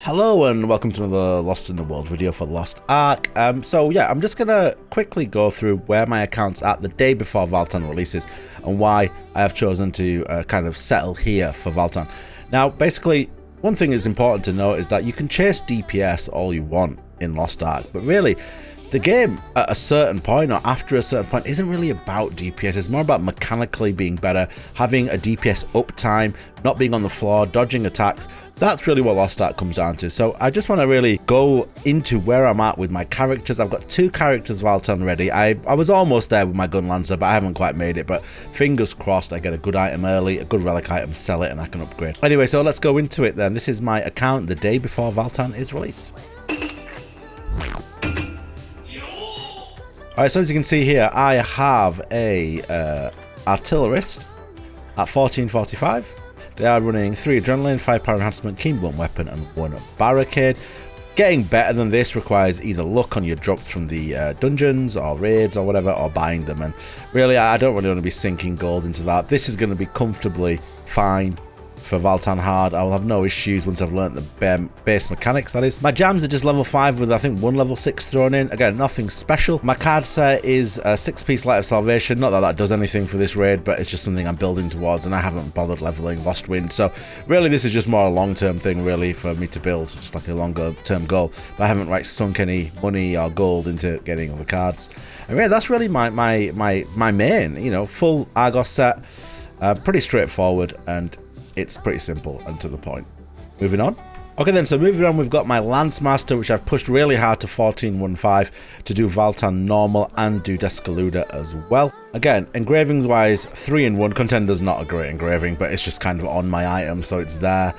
Hello and welcome to another Lost in the World video for Lost Ark. So yeah, I'm just gonna quickly go through where my account's at the day before Valtan releases and why I have chosen to kind of settle here for Valtan. Now, basically, one thing that's important to note is that you can chase DPS all you want in Lost Ark, but really, the game at a certain point or after a certain point isn't really about DPS. It's more about mechanically being better, having a DPS uptime, not being on the floor, dodging attacks. That's really what Lost Ark comes down to. So I just want to really go into where I'm at with my characters. I've got 2 characters Valtan ready. I was almost there with my gun lancer, but I haven't quite made it. But fingers crossed I get a good item early, a good relic item, sell it, and I can upgrade. Anyway, so let's go into it then. This is my account the day before Valtan is released. Alright, so as you can see here, I have a artillerist at 1445. They are running 3 adrenaline, 5 power enhancement, keen blunt weapon, and 1 barricade. Getting better than this requires either luck on your drops from the dungeons or raids or whatever, or buying them. And really, I don't really want to be sinking gold into that. This is going to be comfortably fine for Valtan hard. I will have no issues once I've learnt the base mechanics, that is. My jams are just level 5 with I think 1 level 6 thrown in. Again, nothing special. My card set is a 6-piece Light of Salvation. Not that that does anything for this raid, but it's just something I'm building towards, and I haven't bothered leveling Lost Wind. So really this is just more a long-term thing really for me to build, just like a longer-term goal. But I haven't sunk any money or gold into getting other cards. And yeah, that's really my main, you know, full Argos set. Pretty straightforward, and it's pretty simple and to the point. Moving on. Okay then, so moving on, we've got my Lance Master, which I've pushed really hard to 1415 to do Valtan normal and do Descaluda as well. Again, engravings wise, 3 in 1. Contender's not a great engraving, but it's just kind of on my item, so it's there.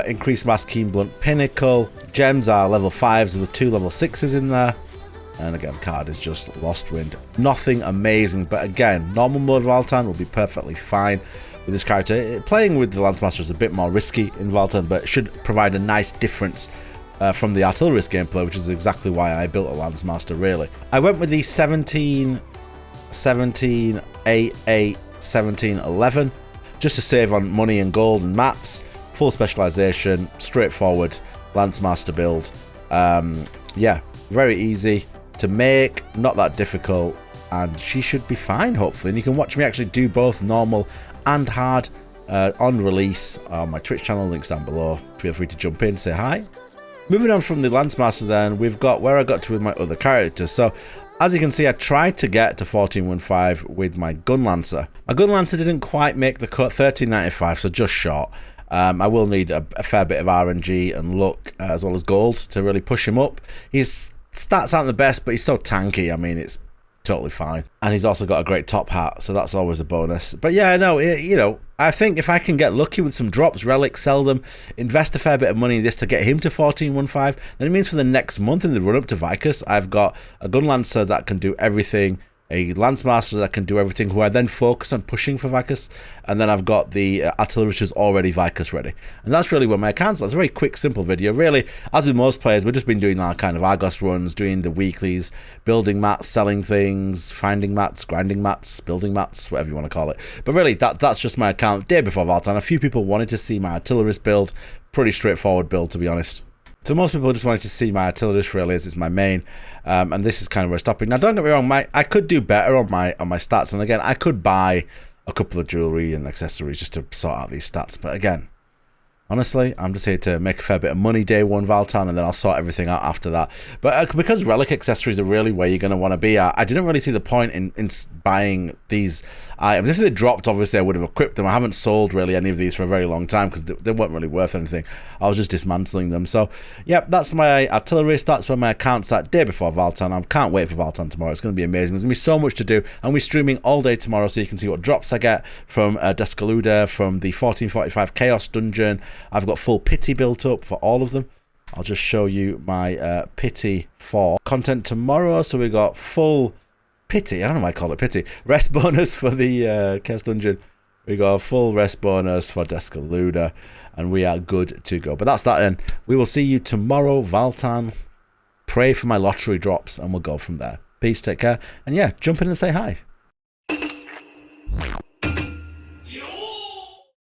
Increased mass, keen blunt, pinnacle. Gems are level 5s with 2 level 6s in there. And again, card is just Lost Wind. Nothing amazing, but again, normal mode Valtan will be perfectly fine with this character. Playing with the Lance Master is a bit more risky in Valtan, but it should provide a nice difference from the artillerist gameplay, which is exactly why I built a Lance Master, really. I went with the 17, 17, 8, 8, 17, 11, just to save on money and gold and mats. Full specialization, straightforward Lance Master build. Yeah, very easy to make, not that difficult, and she should be fine, hopefully. And you can watch me actually do both normal and hard on release on my Twitch channel, links down below. Feel free to jump in, say hi. Moving on from the Lance Master then, we've got where I got to with my other characters. So as you can see, I tried to get to 1415 with my Gun Lancer. My Gun Lancer didn't quite make the cut, 1395, so just short. I will need a fair bit of RNG and luck as well as gold to really push him up. His stats aren't the best, but he's so tanky, I mean, it's totally fine. And he's also got a great top hat, so that's always a bonus. But yeah, no, you know, I think if I can get lucky with some drops, relics, sell them, invest a fair bit of money in this to get him to 1415, then it means for the next month in the run up to Vykas, I've got a Gun Lancer that can do everything, a Lance Master that can do everything, who I then focus on pushing for Vykas, and then I've got the artillerist who's already Vykas ready. And that's really where my account's at. It's a very quick, simple video. Really, as with most players, we've just been doing our kind of Argos runs, doing the weeklies, building mats, selling things, finding mats, grinding mats, building mats, whatever you want to call it. But really, that's just my account day before Valtan. A few people wanted to see my artillerist build. Pretty straightforward build, to be honest. So most people just wanted to see my artillerist really, as it's my main, and this is kind of where I'm stopping. Now don't get me wrong, I could do better on my stats, and again I could buy a couple of jewelry and accessories just to sort out these stats, but again, honestly, I'm just here to make a fair bit of money day 1 Valtan, and then I'll sort everything out after that. But because relic accessories are really where you're going to want to be at, I didn't really see the point in buying these items. If they dropped, obviously I would have equipped them. I haven't sold really any of these for a very long time because they weren't really worth anything. I was just dismantling them. So yeah, that's my artillerist. That's where my account's at day before Valtan. I can't wait for Valtan tomorrow. It's going to be amazing. There's going to be so much to do, and we're streaming all day tomorrow, so you can see what drops I get from Descaluda, from the 1445 Chaos Dungeon. I've got full pity built up for all of them. I'll just show you my pity for content tomorrow. So we got full pity, I don't know why I call it pity, rest bonus for the Chaos Dungeon. We got a full rest bonus for Descaluda, and we are good to go. But that's that then. We will see you tomorrow, Valtan. Pray for my lottery drops, and we'll go from there. Peace, take care, and yeah, jump in and say hi.